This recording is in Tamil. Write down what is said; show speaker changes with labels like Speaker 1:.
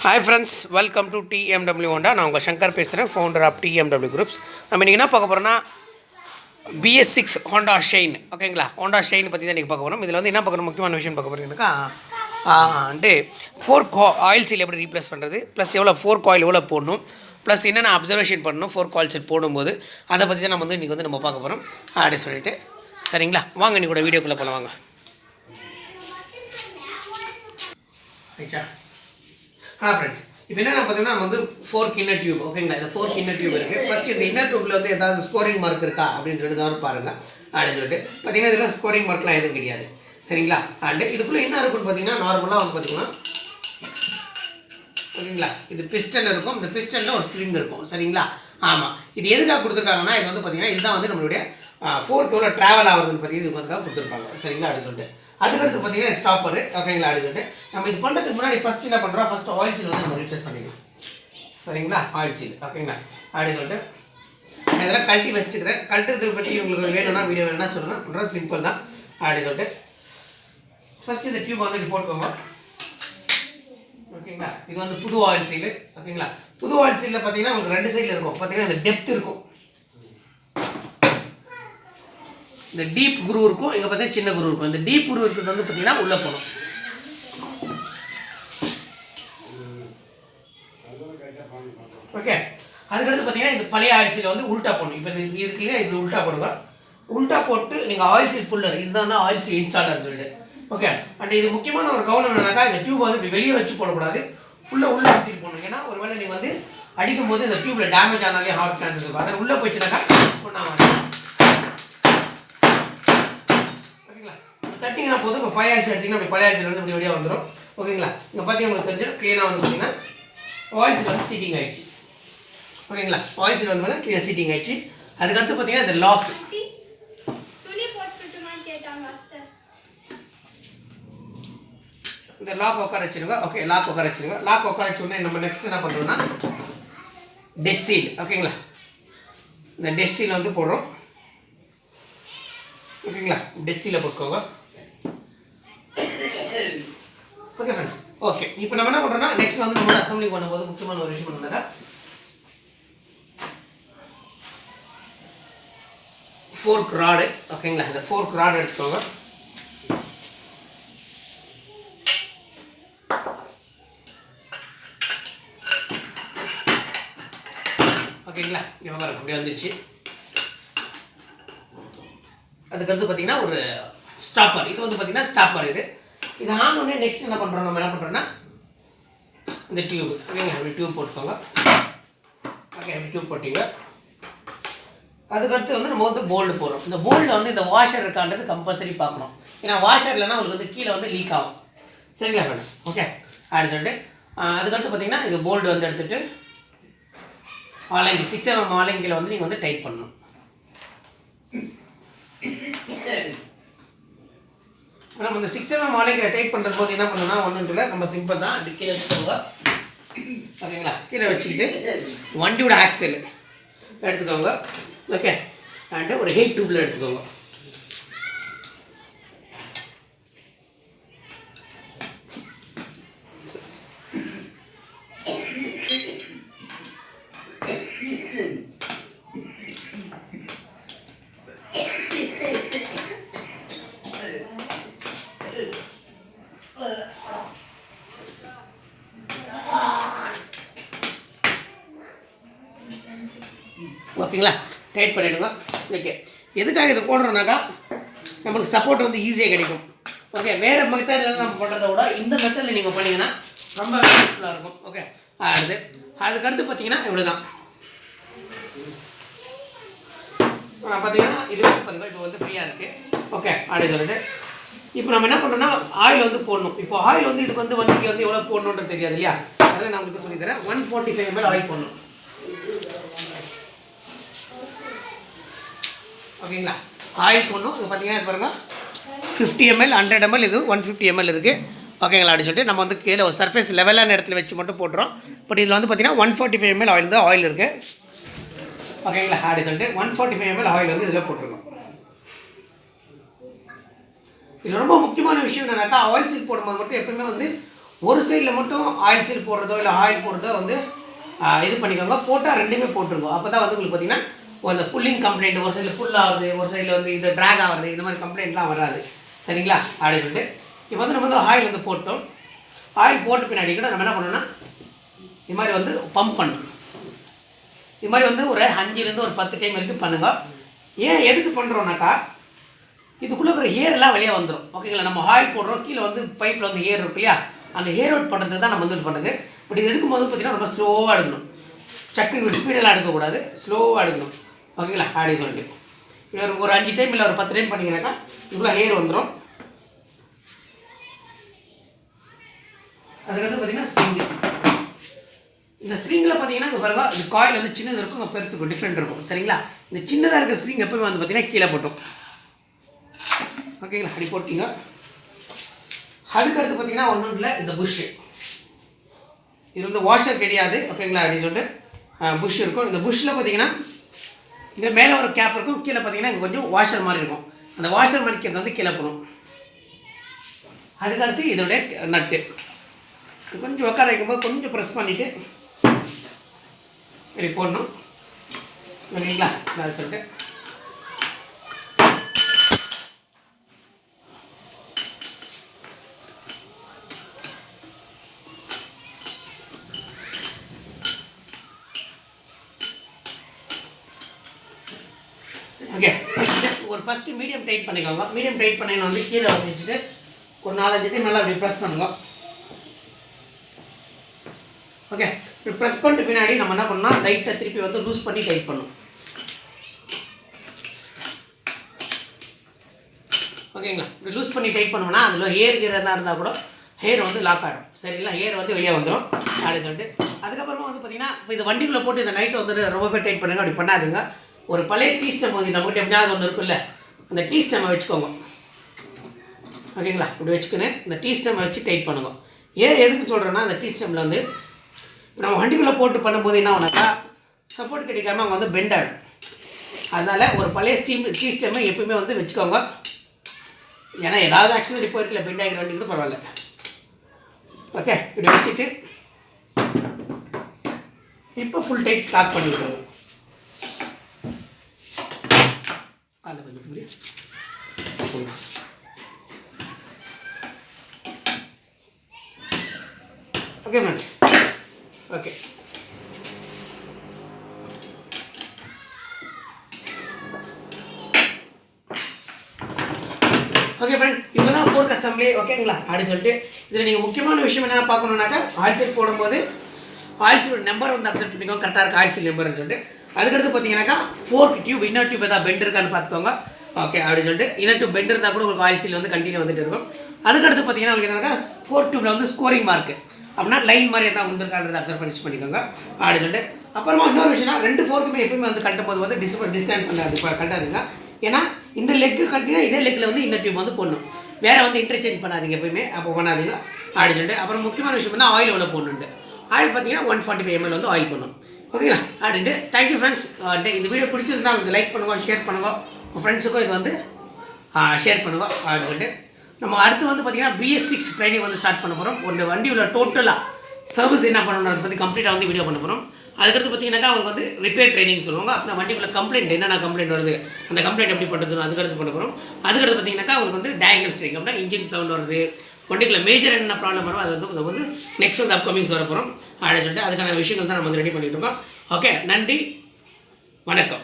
Speaker 1: Hi friends, welcome to TMW Honda. நான் உங்கள் சங்கர் பேசுகிறேன், ஃபவுண்டர் ஆஃப் TMW குரூப்ஸ். நம்ம இன்றைக்கி என்ன பார்க்க போகிறோம்னா bs6 ஹோண்டா ஷைன். ஓகேங்களா, ஹோண்டா ஷைன் பற்றி தான் நீங்கள் பார்க்க போகிறோம். இதில் வந்து என்ன பார்க்கணும், முக்கியமான விஷயம் பார்க்க போகிறீங்கன்னாக்கா ஃபோர்க் ஆயில் சீல் எப்படி ரீப்ளேஸ் பண்ணுறது, ப்ளஸ் எவ்வளோ ஃபோர்க் ஆயில் எவ்வளோ போடணும், ப்ளஸ் என்னென்ன அப்சர்வேஷன் பண்ணணும் ஃபோர்க் ஆயில் சீல் போடும்போது, அதை பற்றி தான் நம்ம வந்து இன்றைக்கி வந்து நம்ம பார்க்க போகிறோம் அப்படின்னு சொல்லிட்டு. சரிங்களா, வாங்க இன்றைக்கி கூட வீடியோக்குள்ளே போகலாம் வாங்க. ரைட்டா ஃப்ரெண்ட், இப்போ என்ன பார்த்தீங்கன்னா நம்ம வந்து ஃபோர்க் இன்னர் டியூப். ஓகேங்களா, இந்த ஃபோர்க் இன்னர் டியூப் இருக்குது. ஃபஸ்ட் இந்த இன்னர் டியூப்பில் வந்து ஏதாவது ஸ்கோரிங் மார்க் இருக்கா அப்படின்னு சொல்லிட்டு தான் பாருங்கள் அப்படின்னு சொல்லிட்டு. பார்த்தீங்கன்னா இதில் ஸ்கோரிங் மார்க்லாம் எதுவும் கிடையாது. சரிங்களா, அண்டு இதுக்குள்ளே என்ன இருக்குன்னு பார்த்தீங்கன்னா நார்மலாக வந்து பார்த்தீங்கன்னா ஓகேங்களா, இது பிஸ்டன் இருக்கும். இந்த பிஸ்டனில் ஒரு ஸ்ப்ரிங் இருக்கும். சரிங்களா, ஆமாம். இது எதுக்காக கொடுத்துருக்காங்கன்னா இது வந்து பார்த்தீங்கன்னா இதுதான் வந்து நம்மளுடைய ஃபோர்க் எவ்வளோ ட்ராவல் ஆகுதுன்னு பற்றி இது வந்து கொடுத்துருப்பாங்க. சரிங்களா அப்படின்னு சொல்லிட்டு. அதுக்கடுத்து பார்த்தீங்கன்னா ஸ்டாப்பரு. ஓகேங்களா அப்படின்னு சொல்லிட்டு நம்ம இது பண்ணுறதுக்கு முன்னாடி ஃபஸ்ட் என்ன பண்ணுறோம், ஃபஸ்ட் ஆயில் சீல் வந்து நம்ம ரீப்ளேஸ் பண்ணிக்கலாம். சரிங்களா, ஆயில் சீல். ஓகேங்களா அப்படின்னு சொல்லிட்டு இதெல்லாம் கழட்டி வச்சுக்கிறேன். கழட்டுறதுக்கு பற்றி உங்களுக்கு வேணும்னா வீடியோ வேணும்னா சொல்லுங்கள். பண்ணுறது சிம்பிள் தான் அப்படின்னு சொல்லிட்டு ஃபஸ்ட்டு இந்த டியூப் வந்து போட்டுக்கோங்க. ஓகேங்களா, இது வந்து புது ஆயில் சீலு. ஓகேங்களா, புது ஆயில் சீலில் பார்த்தீங்கன்னா உங்களுக்கு ரெண்டு சைடில் இருக்கும். பார்த்தீங்கன்னா இந்த டெப்த் இருக்கும், இந்த டீப் குரூ இருக்கும், இங்கே பார்த்தீங்கன்னா சின்ன குரூ இருக்கும். இந்த டீப் குரூ இருக்கிறது வந்து பார்த்தீங்கன்னா உள்ளே போகணும். ஓகே, அதுக்கடுத்து பார்த்தீங்கன்னா இந்த பழைய ஆயில் சீலை வந்து உல்ட்டா போடணும். இப்போ இது இருக்குல்லையா, இப்படி உல்ட்டா போடுங்க. உல்ட்டா போட்டு நீங்கள் ஆயில் சீல் புல்லர், இதுதான் தான் ஆயில் சீல் இன்ஸ்டாலர்னு சொல்லிட்டு. ஓகே, அண்ட் இது முக்கியமான ஒரு கவனம் என்னன்னாக்கா, இந்த டியூப் வந்து இப்படி வெளியே வச்சு போடக்கூடாது, ஃபுல்லாக உள்ளே ஊற்றிட்டு போடணும். ஏன்னா ஒருவேளை நீங்கள் வந்து அடிக்கும் போது இந்த டியூப்பில் டேமேஜ் ஆனாலே ஹார்ட் சான்சஸ் இருக்கும். அதை உள்ளே போச்சுனாக்கா ஒன்றாக தட்டிங்கன்னா போதும். இப்போ பழைய ஆயில் எடுத்திங்கன்னா அப்படி பழைய ஆயில் வந்து இப்படி வெளியே வந்துடும். ஓகேங்களா, இங்கே பார்த்தீங்கன்னா உங்களுக்கு தெரிஞ்சிடும் க்ளீனாக வந்து பார்த்தீங்கன்னா ஆயில் சீல் வந்து சீட்டிங் ஆகிடுச்சு. ஓகேங்களா, ஆயில் சீல் வந்து க்ளீனாக சீட்டிங் ஆகிடுச்சு. அதுக்கடுத்து பார்த்தீங்கன்னா இந்த லாக், இந்த லாக் உட்கார வச்சுருங்க. ஓகே, லாக் உட்கார வச்சுருங்க. லாக் உட்கார வச்சோடனே நம்ம நெக்ஸ்ட் என்ன பண்ணுறோம்னா டெஸ்ட் சீல். ஓகேங்களா, இந்த டெஸ்ட் சீல் வந்து போடுறோம். ஓகேங்களா, டெஸ்ட் சீலை போட்டுக்கோங்க. ஓகே ஃப்ரெண்ட்ஸ், ஓகே இப்போ நம்ம என்ன பண்ணுறோம்னா நெக்ஸ்ட் வந்து நம்ம அசம்பிளி பண்ணும்போது முக்கியமான ஒரு விஷயம் பண்ணாக்கா ஃபோர்க் ராடு. ஓகேங்களா, இந்த ஃபோர்க் ராடு எடுத்துக்கோங்க. ஓகேங்களா, இங்கே பாருங்க அப்படியே வந்துடுச்சு. அதுக்கடுத்து பார்த்தீங்கன்னா ஒரு ஸ்டாப்பர். இது வந்து பார்த்தீங்கன்னா ஸ்டாப்பர். இது ஆனோடனே நெக்ஸ்ட் என்ன பண்ணுறோம், நம்ம என்ன பண்ணுறோன்னா இந்த டியூப். ஓகேங்களா, அப்படி டியூப் போட்டுக்கோங்க. ஓகே, அப்படி டியூப் போட்டிங்க. அதுக்கடுத்து வந்து நம்ம வந்து போல்டு போடுறோம். இந்த போல்டில் வந்து இந்த வாஷர் இருக்கான்றது கம்பல்சரி பார்க்கணும். ஏன்னா வாஷர் இல்லைன்னா உங்களுக்கு வந்து கீழே வந்து லீக் ஆகும். சரிங்களா ஃப்ரெண்ட்ஸ், ஓகே அப்படின்னு சொல்லிட்டு அதுக்கடுத்து பார்த்தீங்கன்னா இது போல்டு வந்து எடுத்துகிட்டு ஆலங்கி 6 mm ஆலங்கியில் வந்து நீங்கள் வந்து டைட் பண்ணணும். நம்ம இந்த 6 mm ஆலங்கியில் டைட் பண்ணுற போது என்ன பண்ணணும்னா ஒன்றும் இல்லை, நம்ம சிம்பிள் தான். அப்படி கீழே வச்சுக்கோங்க. ஓகேங்களா, கீழே வச்சுக்கிட்டு வண்டியோட ஆக்சல் எடுத்துக்கோங்க. ஓகே, அண்டு ஒரு ஹெயிட் டியூப்பில் எடுத்துக்கோங்க. ஓகேங்களா, டைட் பண்ணிவிடுங்க. ஓகே, எதுக்காக இதை போடுறோன்னாக்கா நம்மளுக்கு சப்போர்ட் வந்து ஈஸியாக கிடைக்கும். ஓகே, வேறு மெத்தடில் நம்ம பண்ணுறத விட இந்த மெத்தடில் நீங்கள் பண்ணிங்கன்னா ரொம்ப யூஸ்ஃபுல்லாக இருக்கும். ஓகே, அதுக்கடுத்து பார்த்தீங்கன்னா இவ்வளோ தான். பார்த்தீங்கன்னா இது வந்து பாருங்கள் இப்போ வந்து ஃப்ரீயாக இருக்குது. ஓகே அப்படின்னு சொல்லிட்டு இப்போ நம்ம என்ன பண்ணுறோம்னா ஆயில் வந்து போடணும். இப்போ ஆயில் வந்து இதுக்கு வந்து வண்டிக்கு வந்து எவ்வளோ போடணுன்றது தெரியாது இல்லையா, அதெல்லாம் நான் உங்களுக்கு சொல்லித்தரேன். 145 ml ஆயில் போடணும். ஓகேங்களா, ஆயில் போடணும். இது பார்த்தீங்கன்னா இது பாருங்கள் 50 ml 100 ml இது 150 ml இருக்குது. ஓகேங்களா அப்படின்னு சொல்லிட்டு நம்ம வந்து கீழே ஒரு சர்ஃபேஸ் லெவலான இடத்துல வச்சு மட்டும் போட்டுறோம். பட் இதில் வந்து பார்த்தீங்கன்னா 145 ml ஆயில் தான் ஆயில் இருக்குது. ஓகேங்களா அப்படின்னு சொல்லிட்டு 145 ml ஆயில் வந்து இதில் போட்டுருக்கோம். இதில் ரொம்ப முக்கியமான விஷயம் என்னன்னாக்கா ஆயில் சீல் போடும்போது மட்டும் எப்பவுமே வந்து ஒரு சைடில் மட்டும் ஆயில் சீல் போடுறதோ இல்லை ஆயில் போடுறதோ வந்து இது பண்ணிக்கோங்க. போட்டால் ரெண்டுமே போட்டுருங்க. அப்போ தான் வந்து உங்களுக்கு பார்த்தீங்கன்னா அந்த புல்லிங் கம்ப்ளைண்ட் ஒரு சைடில் ஃபுல் ஆகுது, ஒரு சைடில் வந்து இது ட்ராக் ஆகுது, இந்த மாதிரி கம்ப்ளைண்ட்லாம் வராது. சரிங்களா? அப்படின்னு சொல்லிட்டு இப்போ வந்து நம்ம வந்து ஆயில் வந்து போட்டோம். ஆயில் போட்ட பின்னாடி கூட நம்ம என்ன பண்ணோம்னா இது மாதிரி வந்து பம்ப் பண்ணணும். இது மாதிரி வந்து ஒரு 5லேருந்து ஒரு 10 டைம் வரைக்கும் பண்ணுங்க. ஏன் எதுக்கு பண்ணுறோம்னாக்கா இதுக்குள்ளே இருக்கிற ஏர்லாம் வெளியே வந்துடும். ஓகேங்களா? நம்ம ஆயில் போடுறோம், கீழே வந்து பைப்பில் வந்து ஏர் இருக்கு இல்லையா, அந்த ஏர் அவுட் பண்ணுறதுக்கு தான் நம்ம வந்து பண்ணுறது. பட் இது எடுக்கும்போது பார்த்தீங்கன்னா ரொம்ப ஸ்லோவாக எடுக்கணும். சக்குன்னு ஸ்பீடெல்லாம் எடுக்கக்கூடாது, ஸ்லோவாக எடுக்கணும். ஓகேங்களா? அப்படின்னு சொல்லிட்டு இது ஒரு 5 டைம் இல்லை ஒரு 10 டைம் பண்ணிங்கனாக்கா இதுக்குள்ளே ஏர் வந்துடும். அதுக்கடுத்து பார்த்தீங்கன்னா ஸ்ப்ரிங்கு. இந்த ஸ்ப்ரிங்கில் பார்த்தீங்கன்னா இங்கே பாருங்க, இந்த காயில் வந்து சின்னது இருக்கும், இங்கே பெருசு இருக்கும், டிஃப்ரெண்ட் இருக்கும். சரிங்களா? இந்த சின்னதாக இருக்கிற ஸ்ப்ரிங் எப்பவுமே வந்து பார்த்தீங்கன்னா கீழே போட்டோம். ஓகேங்களா? அப்படி போட்டிங்க. அதுக்கடுத்து பார்த்தீங்கன்னா ஒன்றும் இல்லை, இந்த புஷ்ஷு. இது வந்து வாஷர் கிடையாது. ஓகேங்களா? அப்படின்னு சொல்லிட்டு புஷ் இருக்கும். இந்த புஷ்ஷில் பார்த்தீங்கன்னா இங்கே மேலே ஒரு கேப் இருக்கும், கீழே பார்த்தீங்கன்னா இங்கே கொஞ்சம் வாஷர் மாதிரி இருக்கும். அந்த வாஷர் மாதிரிக்கிறது வந்து கீழே போகணும். அதுக்கடுத்து இதோடைய நட்டு கொஞ்சம் உட்கார வைக்கும்போது கொஞ்சம் ப்ரெஸ் பண்ணிவிட்டு இப்படி போடணும். ஓகேங்களா? அதை சொல்லிட்டு ஓகே ஒரு ஃபஸ்ட்டு மீடியம் டைட் பண்ணிக்கோங்க. மீடியம் டைட் பண்ணிங்கன்னா வந்து கீழே வந்து வச்சுட்டு ஒரு 4-5 டைம் நல்லா அப்படி ப்ரெஸ் பண்ணுங்க. ஓகே, இப்படி ப்ரெஸ் பண்ணிட்டு பின்னாடி நம்ம என்ன பண்ணால் லைட்டாக திருப்பி வந்து லூஸ் பண்ணி டைட் பண்ணணும். ஓகேங்களா? இப்படி லூஸ் பண்ணி டைட் பண்ணோம்னா அதில் ஏர் கீரதாக இருந்தால் கூட ஹேர் வந்து லாக் ஆகிடும். சரிங்களா? ஹேர் வந்து வெளியே வந்துடும் அப்படின்னு சொல்லிட்டு அதுக்கப்புறமா வந்து பார்த்தீங்கன்னா இப்போ இது வண்டிக்குள்ளே போட்டு இந்த நைட்டு வந்து ரொம்பவே டைட் பண்ணுங்க. அப்படி பண்ணாதுங்க. ஒரு பழைய டீ ஸ்டெம் வந்து நம்மகிட்ட எப்படியாவது ஒன்று இருக்குல்ல, அந்த டீ ஸ்டெம்மை வச்சுக்கோங்க. ஓகேங்களா? இப்படி வச்சுக்கின்னு இந்த டீ ஸ்டெம்மை வச்சு டைட் பண்ணுங்க. ஏன் எதுக்கு சொல்கிறேன்னா அந்த டீ ஸ்டெம்மில் வந்து நம்ம வண்டிக்குள்ளே போட்டு பண்ணும்போது என்ன ஆகுனாக்கா சப்போர்ட் கிடைக்காம அவங்க வந்து பெண்ட் ஆகிடும். அதனால் ஒரு பழைய டீ ஸ்டெம்மை எப்பவுமே வந்து வச்சுக்கோங்க. ஏன்னா ஏதாவது ஆக்சிடென்ட் இப்போ இருக்கல பெண்ட் ஆகிற வண்டி கூட பரவாயில்ல. ஓகே, இப்படி வச்சுட்டு இப்போ ஃபுல் டைட் லாக் பண்ணி விட்டுருங்க. காலைல கொஞ்சம் புரியும். Okay friends. Okay, okay friend, இவ்வளோ தான் ஃபோர்க் அசம்பிளி. ஓகேங்களா? அப்படின்னு சொல்லிட்டு இதில் நீங்கள் முக்கியமான விஷயம் என்னென்ன பார்க்கணுன்னாக்கா ஆயில் சீல் போடும்போது ஆயில் சீல் நம்பர் வந்து அப்செப்ட் பண்ணிக்கோங்க. கரெக்டாக இருக்குது ஆயில் சீல் நம்பர்னு சொல்லிட்டு அதுக்கடுத்து பார்த்தீங்கன்னா ஃபோர்க் டியூப் இன்னர் டியூப் ஏதாவது பெண்ட் இருக்கான்னு பார்த்துக்கோங்க. ஓகே, அப்படின்னு சொல்லிட்டு இன்னர் டியூப் பெண்ட் இருந்தால் கூட உங்களுக்கு ஆயில் சீல் வந்து கண்டினியூ வந்துட்டு இருக்கும். அதுக்கடுத்து பார்த்தீங்கன்னா உங்களுக்கு என்னன்னா ஃபோர்க் டியூப்பில் வந்து ஸ்கோரிங் மார்க்கு அப்படின்னா லைன் மாதிரி எதாவது வந்துருக்கான்றதை அப்சர்வ் பண்ணிக்கோங்க அப்படின்னு சொல்லிட்டு அப்புறமா இன்னொரு விஷயம்னா 2 ஃபோர்க்குமே எப்பவுமே வந்து கட்டும் போது வந்து டிஸ்கனெக்ட் பண்ணாது கட்டாதுங்க. ஏன்னா இந்த லெக்கு கட்டினா இதே லெக்கில் வந்து இன்னர் டியூப் வந்து போடணும். வேறு வந்து இன்டர்சேஞ்ச் பண்ணாதீங்க எப்பவுமே. அப்போ பண்ணாதீங்க அப்படின்னு சொல்லிட்டு அப்புறம் முக்கியமான விஷயம் பண்ணால் ஆயில் எவ்வளோ போடணுண்டு. ஆயில் பார்த்தீங்கன்னா 145 ml வந்து ஆயில் பண்ணணும். ஓகேங்களா? அப்படின்ட்டு தேங்க்யூ ஃப்ரெண்ட்ஸ். இந்த வீடியோ பிடிச்சிருந்தா உங்களுக்கு லைக் பண்ணுங்க, ஷேர் பண்ணுங்க, உங்கள் ஃப்ரெண்ட்ஸுக்கும் இது வந்து ஷேர் பண்ணுங்க அப்படின்னு சொல்லிட்டு நம்ம அடுத்து வந்து பார்த்தீங்கன்னா bs6 ட்ரைனிங் வந்து ஸ்டார்ட் பண்ண போகிறோம். ஒரு வண்டி உள்ள டோட்டலாக சர்வீஸ் என்ன பண்ணணும் அதை பற்றி கம்ப்ளீட்டாக வந்து வீடியோ பண்ண போகிறோம். அதுக்கடுத்து பார்த்தீங்கன்னாக்கா அவங்க வந்து ரிப்பேர் ட்ரைனிங் சொல்லுவாங்க. அப்புறம் வண்டிக்குள்ள கம்ப்ளைண்ட் என்னென்ன கம்ப்ளைண்ட் வருது அந்த கம்ப்ளைண்ட் எப்படி பண்ணுறதுன்னு அதுக்கடுத்து பண்ண போகிறோம். அதுக்கடுத்து பார்த்தீங்கன்னாக்கா அவங்களுக்கு வந்து டயக்னோஸ்டிக் அப்படின்னா இன்ஜின் சவுண்ட் வருது, வண்டிக்குள்ள மேஜர் என்ன ப்ராப்ளம் வரும் அது வந்து நெக்ஸ்ட் வந்து அப்கமிங்ஸ் வர போகிறோம் அப்படின்னு சொல்லிட்டு அதுக்கான விஷயங்கள் தான் நம்ம வந்து ரெடி பண்ணிட்டு இருக்கோம். ஓகே, நன்றி, வணக்கம்.